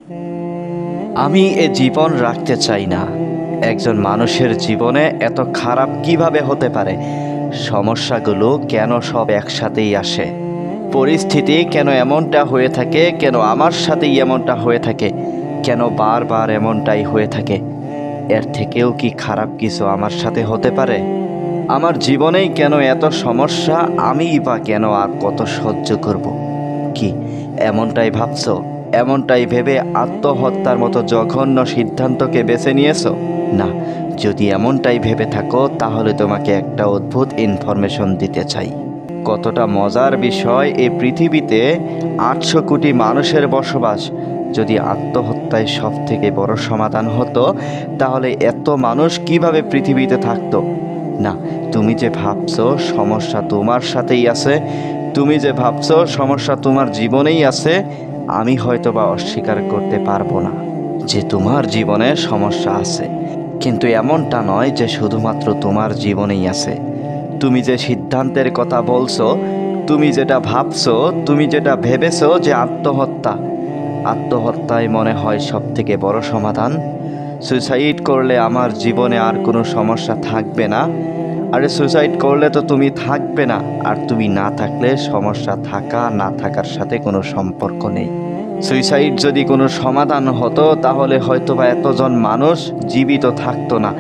আমি এ জীবন রাখতে চাই না। একজন মানুষের জীবনে এত খারাপ কিভাবে হতে পারে? সমস্যাগুলো কেন সব একসাথেই আসে? পরিস্থিতি কেন এমনটা হয়ে থাকে? কেন আমার সাথেই এমনটা হয়ে থাকে? কেন বারবার এমনটাই হয়ে থাকে? এর থেকেও কি খারাপ কিছু আমার সাথে হতে পারে? আমার জীবনেই কেন এত সমস্যা? আমিই বা কেন আর কত সহ্য করব? কি এমনটাই ভাবছো? এমনটাই ভেবে আত্মহত্যার মতো জঘন্য সিদ্ধান্তকে বেছে নিয়েছো? না, যদি এমনটাই ভেবে থাকো তাহলে তোমাকে একটা অদ্ভুত ইনফরমেশন দিতে চাই। কতটা মজার বিষয়, এই পৃথিবীতে 800 কোটি মানুষের বসবাস। যদি আত্মহত্যায় সব থেকে বড় সমাধান হতো, তাহলে এত মানুষ কিভাবে পৃথিবীতে থাকতো? না, তুমি যে ভাবছো সমস্যা তোমার সাথেই আছে, তুমি যে ভাবছো সমস্যা তোমার জীবনেই আছে, আমি হয়তোবা অস্বীকার করতে পারবো না যে তোমার জীবনে সমস্যা আছে। কিন্তু এমনটা নয় যে শুধুমাত্র তোমার জীবনেই আছে। তুমি যে সিদ্ধান্তের কথা বলছো, তুমি যেটা ভাবছো, তুমি যেটা ভেবেছো যে আত্মহত্যায় মনে হয় সব থেকে বড় সমাধান। সুইসাইড করলে আমার জীবনে আর কোনো সমস্যা থাকবে না। আরে সুইসাইড করলে তো তুমি থাকবে না, আর তুমি না থাকলে সমস্যা থাকা না থাকার সাথে কোনো সম্পর্ক নেই। সুইসাইড যদি কোনো সমাধান হতো তাহলে হয়তোবা এতজন মানুষ জীবিত থাকতো না,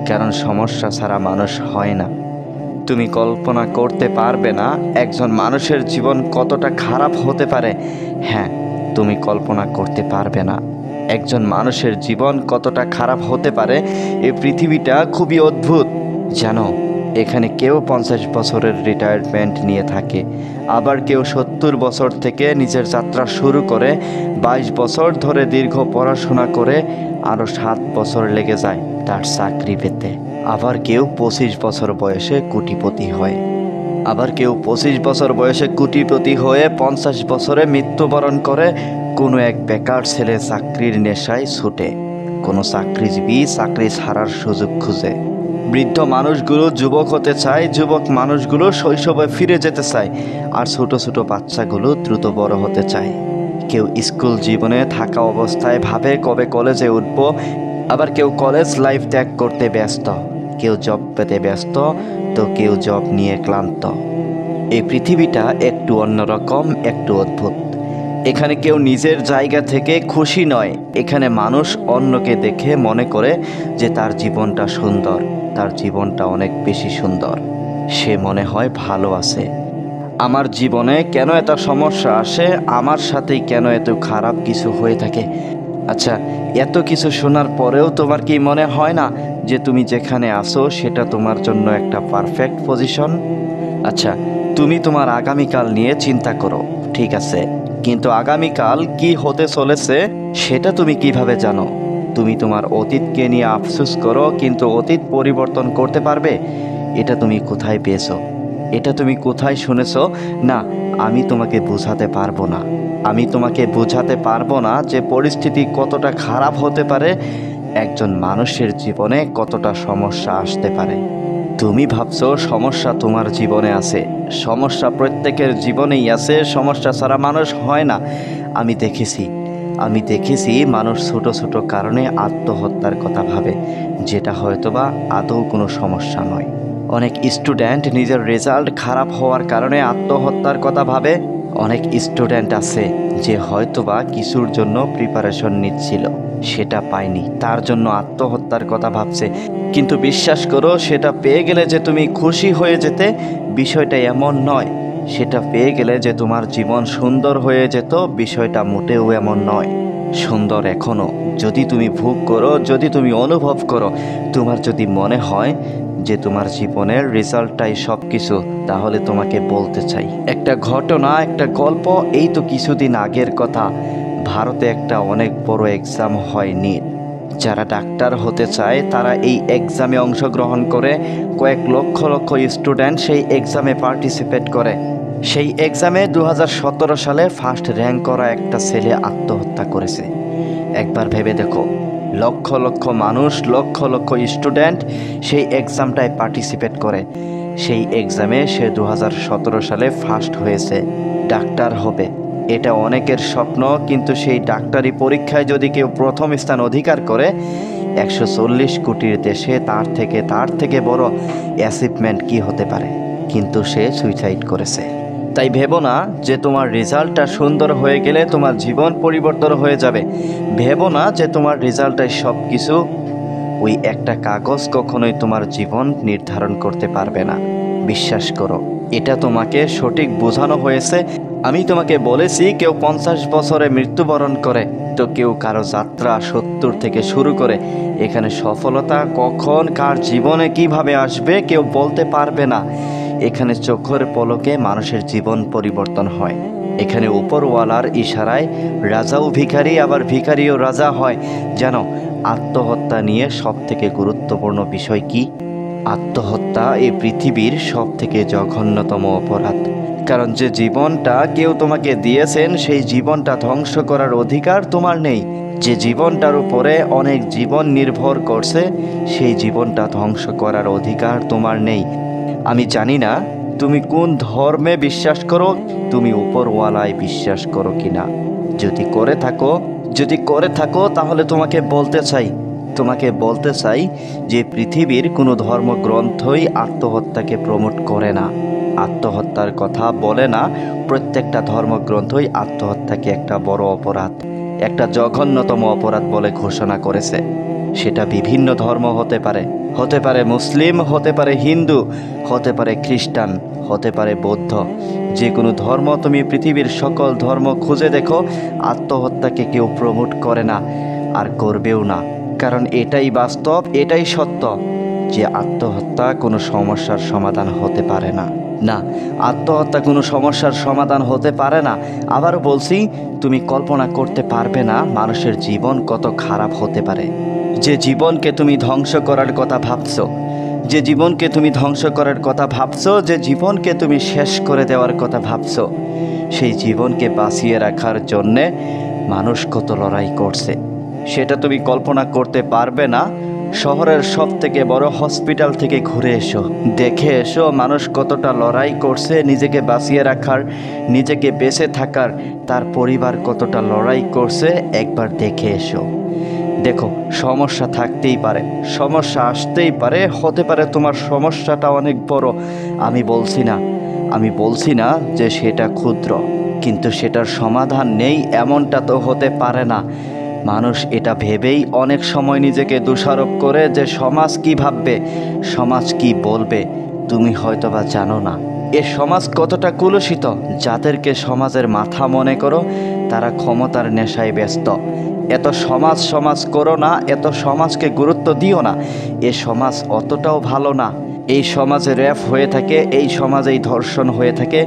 কারণ সমস্যা ছাড়া মানুষ হয় না। তুমি কল্পনা করতে পারবে না একজন মানুষের জীবন কতটা খারাপ হতে পারে। হ্যাঁ, তুমি কল্পনা করতে পারবে না একজন মানুষের জীবন কতটা খারাপ হতে পারে। এই পৃথিবীটা খুবই অদ্ভুত। জানো, এখানে কেউ 50 বছরের রিটায়ারমেন্ট নিয়ে থাকে, আবার কেউ 70 বছর থেকে নিজের যাত্রা শুরু করে। 22 বছর ধরে দীর্ঘ পড়াশোনা করে, আরও 7 বছর লেগে যায় তার চাকরি পেতে। আবার কেউ 25 বছর বয়সে কোটিপতি হয়। আবার কেউ 25 বছর বয়সে কোটিপতি হয়ে 50 বছরে মৃত্যুবরণ করে। কোনো এক বেকার ছেলে চাকরির নেশায় ছুটে, কোনো চাকরিজীবী চাকরি ছাড়ার সুযোগ খুঁজে। বৃদ্ধ মানুষগুলো যুবক হতে চায়, যুবক মানুষগুলো শৈশবে ফিরে যেতে চায়, আর ছোট ছোট বাচ্চাগুলো দ্রুত বড় হতে চায়। কেউ স্কুল জীবনে থাকা অবস্থায় ভাবে কবে কলেজে উঠব, আবার কেউ কলেজ লাইফ ত্যাগ করতে ব্যস্ত, কেউ জব পেতে ব্যস্ত, তো কেউ জব নিয়ে ক্লান্ত। এই পৃথিবীটা একটু অন্যরকম, একটু অদ্ভুত। এখানে কেউ নিজের জায়গা থেকে খুশি নয়। এখানে মানুষ অন্যকে দেখে মনে করে যে তার জীবনটা সুন্দর, তার জীবনটা অনেক বেশি সুন্দর, সে মনে হয় ভালো আছে। আমার জীবনে কেন এত সমস্যা আসে? আমার সাথেই কেন এত খারাপ কিছু হয়ে থাকে? আচ্ছা, এত কিছু শোনার পরেও তোমার কি মনে হয় না যে তুমি যেখানে আছো সেটা তোমার জন্য একটা পারফেক্ট পজিশন? আচ্ছা, তুমি তোমার আগামীকাল নিয়ে চিন্তা করো, ঠিক আছে, কিন্তু আগামীকাল কি হতে চলেছে সেটা তুমি কিভাবে জানো? তুমি তোমার অতীতকে নিয়ে আফসোস করো, কিন্তু অতীত পরিবর্তন করতে পারবে? এটা তুমি কোথায় পেয়েছো? এটা তুমি কোথায় শুনেছো? না, আমি তোমাকে বোঝাতে পারবো না। আমি তোমাকে বোঝাতে পারবো না যে পরিস্থিতি কতটা খারাপ হতে পারে, একজন মানুষের জীবনে কতটা সমস্যা আসতে পারে। তুমি ভাবছো সমস্যা তোমার জীবনে আছে। সমস্যা প্রত্যেকের জীবনেই আছে, সমস্যা ছাড়া মানুষ হয় না। আমি দেখেছি আমি দেখেছি মানুষ ছোট ছোট কারণে আত্মহত্যার কথা ভাবে, যেটা হয়তোবা আদৌ কোনো সমস্যা নয়। অনেক স্টুডেন্ট নিজের রেজাল্ট খারাপ হওয়ার কারণে আত্মহত্যার কথা ভাবে। অনেক স্টুডেন্ট আছে যে হয়তোবা কিছুর জন্য প্রিপারেশন নিচ্ছিল, সেটা পায়নি, তার জন্য আত্মহত্যার কথা ভাবছে। কিন্তু বিশ্বাস করো, সেটা পেয়ে গেলে যে তুমি খুশি হয়ে যেতে, বিষয়টা এমন নয়। সেটা পেয়ে গেলে যে তোমার জীবন সুন্দর হয়ে যেত, বিষয়টা মোটেও এমন নয়। সুন্দর এখনো, যদি তুমি ভোগ করো, যদি তুমি অনুভব করো, তোমার যদি মনে হয় যে তোমার জীবনের রেজাল্টটাই সব কিছু, তাহলে তোমাকে বলতে চাই একটা ঘটনা, একটা গল্প। এই তো কিছুদিন আগের কথা, ভারতে একটা অনেক বড় এক্সাম হয়, নিট। যারা ডাক্তার হতে চায় তারা এই এক্সামে অংশগ্রহণ করে। কয়েক লক্ষ লক্ষ স্টুডেন্ট সেই এক্সামে পার্টিসিপেট করে। সেই এক্সামে 2017 সালে ফার্স্ট র্যাঙ্ক করা একটা ছেলে আত্মহত্যা করেছে। একবার ভেবে দেখো, লক্ষ লক্ষ মানুষ, লক্ষ লক্ষ স্টুডেন্ট সেই এক্সামটায় পার্টিসিপেট করে। সেই এক্সামে সে 2017 সালে ফার্স্ট হয়েছে, ডাক্তার হবে। এটা অনেকের স্বপ্ন, কিন্তু সেই ডাক্তারি পরীক্ষায় যদি কেউ প্রথম স্থান অধিকার করে 140 কোটির দেশে তার থেকে বড় অ্যাচিভমেন্ট কি হতে পারে, কিন্তু সে সুইসাইড করেছে। তাই ভেবো না যে তোমার রেজাল্টটা সুন্দর হয়ে গেলে তোমার জীবন পরিবর্তন হয়ে যাবে। ভেবো না যে তোমার রেজাল্টটাই সব কিছু। ওই একটা কাগজ কখনোই তোমার জীবন নির্ধারণ করতে পারবে না। বিশ্বাস করো, এটা তোমাকে সঠিক বোঝানো হয়েছে। আমি তোমাকে বলেছি কেউ 50 বছরে মৃত্যুবরণ করে, তো কেউ কারো যাত্রা 70 থেকে শুরু করে। এখানে সফলতা কখন কার জীবনে কিভাবে আসবে কেউ বলতে পারবে না। এখানে চোখের পলকে মানুষের জীবন পরিবর্তন হয়। এখানে উপরওয়ালার ইশারায় রাজাও ভিখারি, আবার ভিখারিও রাজা হয়। জানো, আত্মহত্যা নিয়ে সবথেকে গুরুত্বপূর্ণ বিষয় কি? আত্মহত্যা এই পৃথিবীর সবথেকে জঘন্যতম অপরাধ। কারণ যে জীবনটা কেউ তোমাকে দিয়েছেন সেই জীবনটা ধ্বংস করার অধিকার তোমার নেই। যে জীবনটার উপরে অনেক জীবন নির্ভর করছে সেই জীবনটা ধ্বংস করার অধিকার তোমার নেই। আমি জানি না তুমি কোন ধর্মে বিশ্বাস করো, তুমি উপরওয়ালায় বিশ্বাস করো কিনা। যদি করে থাকো তাহলে তোমাকে বলতে চাই যে পৃথিবীর কোনো ধর্মগ্রন্থই আত্মহত্যাকে প্রমোট করে না, আত্মহত্যার কথা বলে না। প্রত্যেকটা ধর্মগ্রন্থই আত্মহত্যাকে একটা বড় অপরাধ, একটা জঘন্যতম অপরাধ বলে ঘোষণা করেছে। সেটা বিভিন্ন ধর্ম হতে পারে মুসলিম, হতে পারে হিন্দু, হতে পারে খ্রিস্টান, হতে পারে বৌদ্ধ। যে কোনো ধর্ম তুমি পৃথিবীর সকল ধর্ম খুঁজে দেখো, আত্মহত্যাকে কেউ প্রমোট করে না আর করবেও না। কারণ এটাই বাস্তব, এটাই সত্য যে আত্মহত্যা কোনো সমস্যার সমাধান হতে পারে না। আত্মহত্যা কোনো সমস্যার সমাধান হতে পারে না। আবারও বলছি, তুমি কল্পনা করতে পারবে না মানুষের জীবন কত খারাপ হতে পারে। যে জীবনকে তুমি ধ্বংস করার কথা ভাবছো, যে জীবনকে তুমি শেষ করে দেওয়ার কথা ভাবছো, সেই জীবনকে বাঁচিয়ে রাখার জন্যে মানুষ কত লড়াই করছে সেটা তুমি কল্পনা করতে পারবে না। শহরের সবথেকে বড় হসপিটাল থেকে ঘুরে এসো, দেখে এসো মানুষ কতটা লড়াই করছে নিজেকে বাঁচিয়ে রাখার, নিজেকে বেঁচে থাকার। তার পরিবার কতটা লড়াই করছে একবার দেখে এসো। দেখো, সমস্যা থাকতেই পারে, সমস্যা আসতেই পারে, হতে পারে তোমার সমস্যাটা অনেক বড়। আমি বলছি না যে সেটা ক্ষুদ্র, কিন্তু সেটার সমাধান নেই এমনটা তো হতে পারে না। মানুষ এটা ভেবেই অনেক সময় নিজেকে দোষারোপ করে যে সমাজ কি ভাববে, সমাজ কি বলবে। তুমি হয়তোবা জানো না এ সমাজ কতটা কুলুষিত। যাদেরকে সমাজের মাথা মনে করো তারা ক্ষমতার নেশায় ব্যস্ত। এত সমাজ করো না, এত সমাজকে গুরুত্ব দিও না। এ সমাজ অতটাও ভালো না। এই সমাজে র্যাপ হয়ে থাকে, এই সমাজেই ধর্ষণ হয়ে থাকে,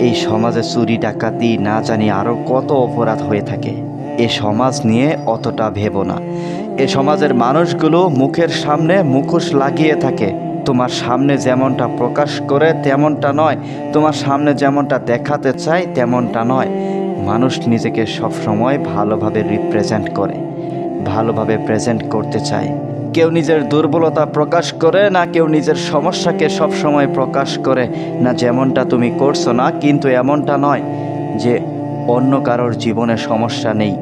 এই সমাজে চুরি ডাকাতি না জানি আরও কত অপরাধ হয়ে থাকে। এ সমাজ নিয়ে অতটা ভেবো না। এ সমাজের মানুষগুলো মুখের সামনে মুখোশ লাগিয়ে থাকে। তোমার সামনে যেমনটা প্রকাশ করে তেমনটা নয়, তোমার সামনে যেমনটা দেখাতে চায় তেমনটা নয়। মানুষ নিজেকে সবসময় ভালোভাবে রিপ্রেজেন্ট করে, ভালোভাবে প্রেজেন্ট করতে চায়। কেউ নিজের দুর্বলতা প্রকাশ করে না, কেউ নিজের সমস্যাকে সবসময় প্রকাশ করে না, যেমনটা তুমি করছো না। কিন্তু এমনটা নয় যে অন্য কারোর জীবনে সমস্যা নেই,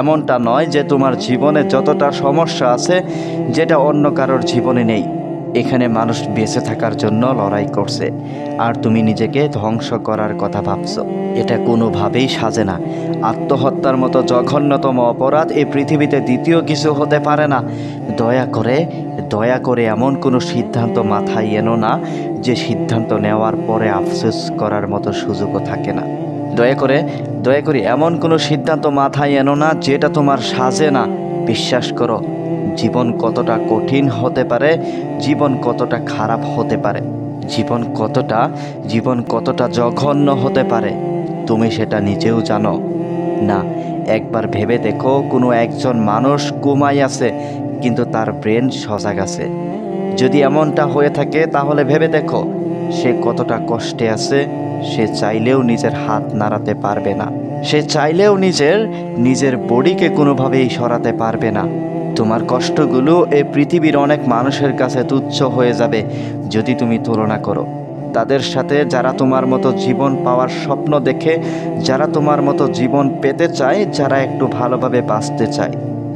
এমনটা নয় যে তোমার জীবনে যতটা সমস্যা আছে যেটা অন্য কারোর জীবনে নেই। এখানে মানুষ বেঁচে থাকার জন্য লড়াই করছে, আর তুমি নিজেকে ধ্বংস করার কথা ভাবছো। এটা কোনোভাবেই সাজে না। আত্মহত্যার মতো জঘন্যতম অপরাধ এই পৃথিবীতে দ্বিতীয় কিছু হতে পারে না। দয়া করে এমন কোনো সিদ্ধান্ত মাথায় এনো না যে সিদ্ধান্ত নেওয়ার পরে আফসোস করার মতো সুযোগও থাকে না। দয়া করে এমন কোনো সিদ্ধান্ত মাথায় এনো না যেটা তোমার সাজে না। বিশ্বাস করো, জীবন কতটা কঠিন হতে পারে, জীবন কতটা খারাপ হতে পারে, জীবন কতটা জঘন্য হতে পারে তুমি সেটা নিজেও জানো না। একবার ভেবে দেখো, কোনো একজন মানুষ ঘুমায় আছে কিন্তু তার ব্রেন সজাগ আছে। যদি এমনটা হয়ে থাকে তাহলে ভেবে দেখো সে কতটা কষ্টে আছে। সে চাইলেও নিজের হাত নাড়াতে পারবে না, সে চাইলেও নিজের বডিকে কোনোভাবেই সরাতে পারবে না। তোমার কষ্টগুলো এই পৃথিবীর অনেক মানুষের কাছে তুচ্ছ হয়ে যাবে যদি তুমি তুলনা করো। তাদের সাথে যারা তোমার মতো জীবন পাওয়ার স্বপ্ন দেখে, যারা তোমার মতো জীবন পেতে চায়, যারা একটু ভালোভাবে বাঁচতে চায়,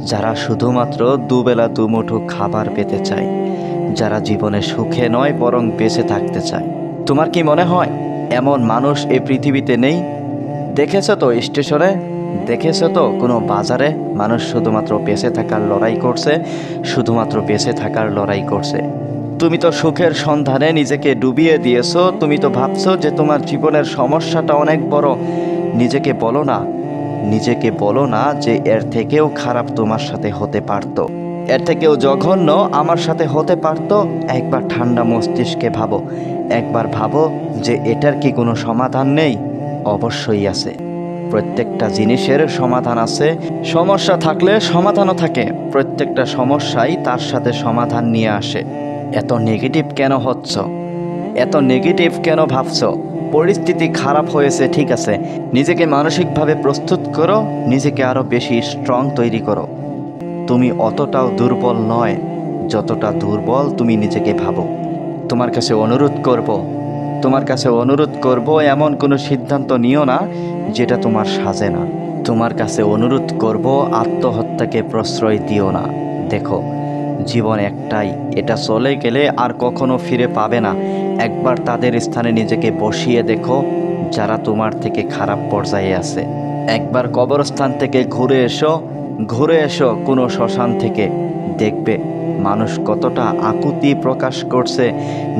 যারা শুধুমাত্র দুবেলা দুমুঠো খাবার পেতে চায়, যারা জীবনে সুখে নয় বরং বেঁচে থাকতে চায়। তোমার কি মনে হয় এমন মানুষ এই পৃথিবীতে নেই? দেখেছো তো স্টেশনে, দেখেছো তো কোনো বাজারে মানুষ শুধুমাত্র বেঁচে থাকার লড়াই করছে, শুধুমাত্র বেঁচে থাকার লড়াই করছে। তুমি তো সুখের সন্ধানে নিজেকে ডুবিয়ে দিয়েছো। তুমি তো ভাবছো যে তোমার জীবনের সমস্যাটা অনেক বড়। নিজেকে বলো না, নিজেকে বলো না যে এর থেকেও খারাপ তোমার সাথে হতে পারতো, এর থেকেও জঘন্য আমার সাথে হতে পারতো। একবার ঠান্ডা মস্তিষ্কে ভাবো, একবার ভাবো যে এটার কি কোনো সমাধান নেই? অবশ্যই আছে। প্রত্যেকটা জিনিসের সমাধান আছে। সমস্যা থাকলে সমাধানও থাকে। প্রত্যেকটা সমস্যাই তার সাথে সমাধান নিয়ে আসে। এত নেগেটিভ কেন হচ্ছ? এত নেগেটিভ কেন ভাবছো? পরিস্থিতি খারাপ হয়েছে, ঠিক আছে, নিজেকে মানসিকভাবে প্রস্তুত করো, নিজেকে আরও বেশি স্ট্রং তৈরি করো। তুমি অতটাও দুর্বল নয় যতটা দুর্বল তুমি নিজেকে ভাবো। তোমার কাছে অনুরোধ করব এমন কোনো সিদ্ধান্ত নিও না যেটা তোমার সাজে না। তোমার কাছে অনুরোধ করব আত্মহত্যাকে প্রশ্রয় দিও না। দেখো, জীবন একটাই, এটা চলে গেলে আর কখনো ফিরে পাবে না। একবার তাদের স্থানে নিজেকে বসিয়ে দেখো যারা তোমার থেকে খারাপ পর্যায়ে আছে। একবার কবরস্থান থেকে ঘুরে এসো কোনো শ্মশান থেকে। দেখবে মানুষ কতটা আকুতি প্রকাশ করছে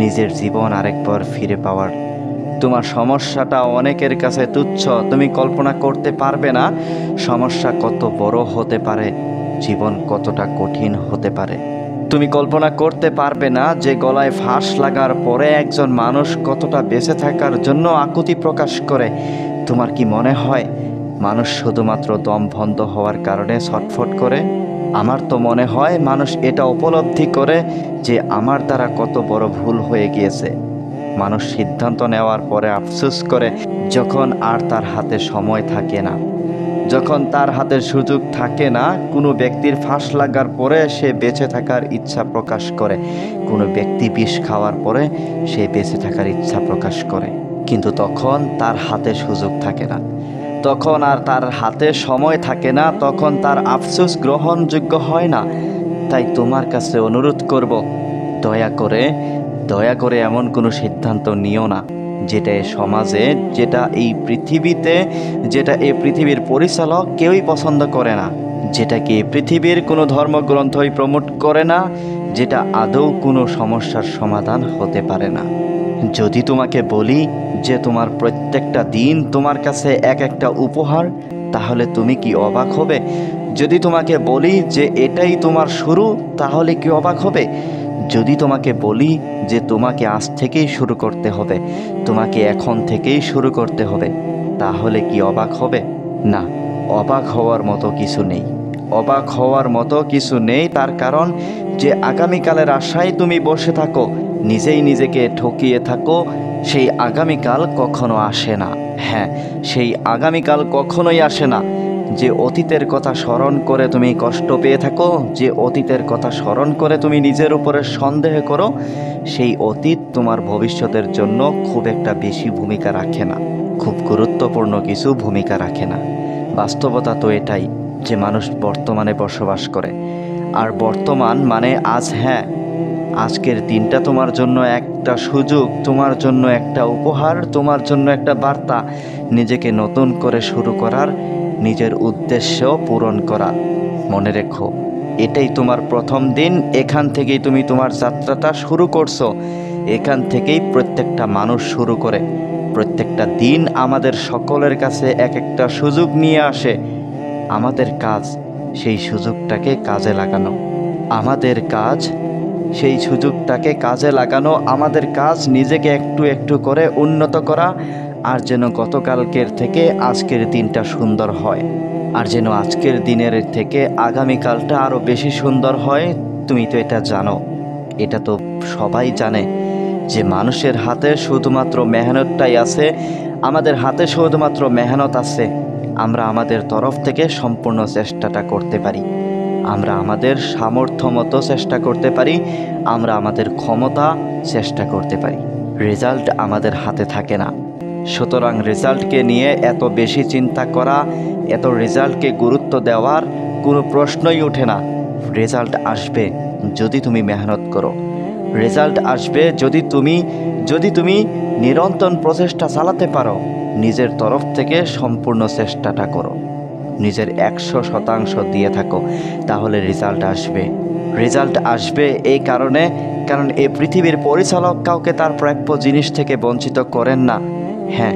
নিজের জীবন আরেকবার ফিরে পাওয়ার। তোমার সমস্যাটা অনেকের কাছে তুচ্ছ, তুমি কল্পনা করতে পারবে না সমস্যা কত বড় হতে পারে, জীবন কতটা কঠিন হতে পারে। তুমি কল্পনা করতে পারবে না যে গলায় ফাঁস লাগার পরে একজন মানুষ কতটা বেঁচে থাকার জন্য আকুতি প্রকাশ করে। তোমার কি মনে হয় মানুষ শুধুমাত্র দম বন্ধ হওয়ার কারণে ছটফট করে? আমার তো মনে হয় মানুষ এটা উপলব্ধি করে যে আমার দ্বারা কত বড় ভুল হয়ে গিয়েছে। মানুষ সিদ্ধান্ত নেওয়ার পরে আফসোস করে যখন আর তার হাতে সময় থাকে না, যখন তার হাতে সুযোগ থাকে না। কোনো ব্যক্তির ফাঁস লাগার পরে সে বেঁচে থাকার ইচ্ছা প্রকাশ করে, কোনো ব্যক্তি বিষ খাওয়ার পরে সে বেঁচে থাকার ইচ্ছা প্রকাশ করে, কিন্তু তখন তার হাতে সুযোগ থাকে না, তখন আর তার হাতে সময় থাকে না, তখন তার আফসোস গ্রহণযোগ্য হয় না। তাই তোমার কাছে অনুরোধ করব, দয়া করে এমন কোনো সিদ্ধান্ত নিও না যেটা এই সমাজে, যেটা এই পৃথিবীতে, যেটা এই পৃথিবীর পরিচালক কেউই পছন্দ করে না, যেটাকে এই পৃথিবীর কোনো ধর্মগ্রন্থই প্রমোট করে না, যেটা আদৌ কোনো সমস্যার সমাধান হতে পারে না। যদি তোমাকে বলি যে তোমার প্রত্যেকটা দিন তোমার কাছে এক একটা উপহার, তাহলে তুমি কি অবাক হবে? যদি তোমাকে বলি যে এটাই তোমার শুরু, তাহলে কি অবাক হবে? যদি তোমাকে বলি যে তোমাকে আজ থেকেই শুরু করতে হবে, তোমাকে এখন থেকেই শুরু করতে হবে, তাহলে কি অবাক হবে? না, অবাক হওয়ার মতো কিছু নেই। অবাক হওয়ার মতো কিছু নেই, তার কারণ যে আগামীকালের আশায় তুমি বসে থাকো, নিজেই নিজেকে ঠকিয়ে থাকো, সেই আগামীকাল কখনো আসে না। হ্যাঁ, সেই আগামীকাল কখনোই আসে না। যে অতীতের কথা স্মরণ করে তুমি কষ্ট পেয়ে থাকো, যে অতীতের কথা স্মরণ করে তুমি নিজের উপরে সন্দেহ করো, সেই অতীত তোমার ভবিষ্যতের জন্য খুব একটা বেশি ভূমিকা রাখে না, খুব গুরুত্বপূর্ণ কিছু ভূমিকা রাখে না। বাস্তবতা তো এটাই যে মানুষ বর্তমানে বসবাস করে, আর বর্তমান মানে আজ। হ্যাঁ, আজকের দিনটা তোমার জন্য একটা সুযোগ, তোমার জন্য একটা উপহার, তোমার জন্য একটা বার্তা, নিজেকে নতুন করে শুরু করার, নিজের উদ্দেশ্য পূরণ করার। মনে রেখো, এটাই তোমার প্রথম দিন। এখান থেকেই তুমি তোমার যাত্রাটা শুরু করছো। এখান থেকেই প্রত্যেকটা মানুষ শুরু করে। প্রত্যেকটা দিন আমাদের সকলের কাছে এক একটা সুযোগ নিয়ে আসে। আমাদের কাজ সেই সুযোগটাকে কাজে লাগানো, আমাদের কাজ সেই সুযোগটাকে কাজে লাগানো, আমাদের কাজ নিজেকে একটু একটু করে উন্নত করা, আর যেন গতকালকের থেকে আজকের দিনটা সুন্দর হয়, আর যেন আজকের দিনের থেকে আগামীকালটা আরও বেশি সুন্দর হয়। তুমি তো এটা জানো, এটা তো সবাই জানে যে মানুষের হাতে শুধুমাত্র মেহনতটাই আছে। আমাদের হাতে শুধুমাত্র মেহনত আছে। আমরা আমাদের তরফ থেকে সম্পূর্ণ চেষ্টাটা করতে পারি, আমরা আমাদের সামর্থ্য মতো চেষ্টা করতে পারি, আমরা আমাদের ক্ষমতা চেষ্টা করতে পারি। রেজাল্ট আমাদের হাতে থাকে না। সুতরাং রেজাল্টকে নিয়ে এত বেশি চিন্তা করা, এত রেজাল্টকে গুরুত্ব দেওয়ার কোনো প্রশ্নই ওঠে না। রেজাল্ট আসবে যদি তুমি মেহনত করো। রেজাল্ট আসবে যদি তুমি নিরন্তর প্রচেষ্টা চালাতে পারো, নিজের তরফ থেকে সম্পূর্ণ চেষ্টাটা করো, নিজের 100% দিয়ে থাকো, তাহলে রেজাল্ট আসবে। রেজাল্ট আসবে এই কারণ এই পৃথিবীর পরিচালক কাউকে তার প্রাপ্য জিনিস থেকে বঞ্চিত করেন না। হ্যাঁ,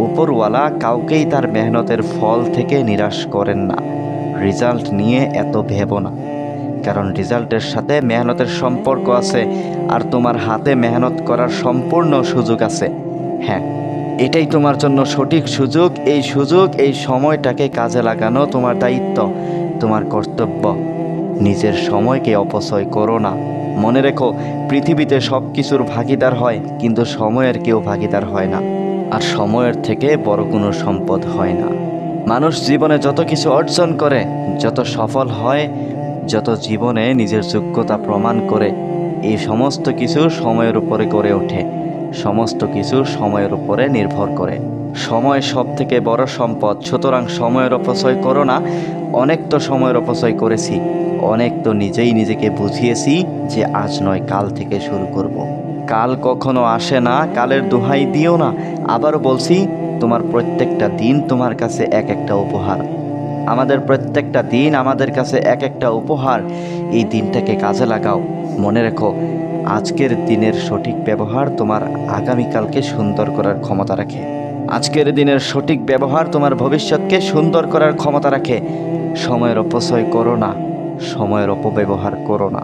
উপরওয়ালা কাউকেই তার মেহনতের ফল থেকে নিরাশ করেন না। রেজাল্ট নিয়ে এত ভেবো না, কারণ রেজাল্টের সাথে মেহনতের সম্পর্ক আছে, আর তোমার হাতে মেহনত করার সম্পূর্ণ সুযোগ আছে। হ্যাঁ, এটাই তোমার জন্য সঠিক সুযোগ। এই সময়টাকে কাজে লাগানো তোমার দায়িত্ব, তোমার কর্তব্য। নিজের সময়কে অপচয় করো না। মনে রেখো, পৃথিবীতে সব কিছুর ভাগিদার হয়, কিন্তু সময়ের কেউ ভাগিদার হয় না। আর সময়ের থেকে বড় কোনো সম্পদ হয় না। মানুষ জীবনে যত কিছু অর্জন করে, যত সফল হয়, যত জীবনে নিজের যোগ্যতা প্রমাণ করে, এই সমস্ত কিছু সময়ের উপরে গড়ে ওঠে। সমস্ত কিছু সময়ের উপরে নির্ভর করে। সময় সব থেকে বড় সম্পদ, সুতরাং সময়ের অপচয় করো না। অনেক তো সময়ের অপচয় করেছি, অনেক তো নিজেই নিজেকে বুঝিয়েছি যে আজ নয় কাল থেকে শুরু করব। কাল কখনো আসে না, কালের দোহাই দিও না। আবারও বলছি, তোমার প্রত্যেকটা দিন তোমার কাছে এক একটা উপহার। আমাদের প্রত্যেকটা দিন আমাদের কাছে এক একটা উপহার। এই দিনটাকে কাজে লাগাও। মনে রেখো, আজকের দিনের সঠিক ব্যবহার তোমার আগামীকালকে সুন্দর করার ক্ষমতা রাখে। আজকের দিনের সঠিক ব্যবহার তোমার ভবিষ্যৎকে সুন্দর করার ক্ষমতা রাখে। সময়ের অপচয় করো না, সময়ের অপব্যবহার করো না।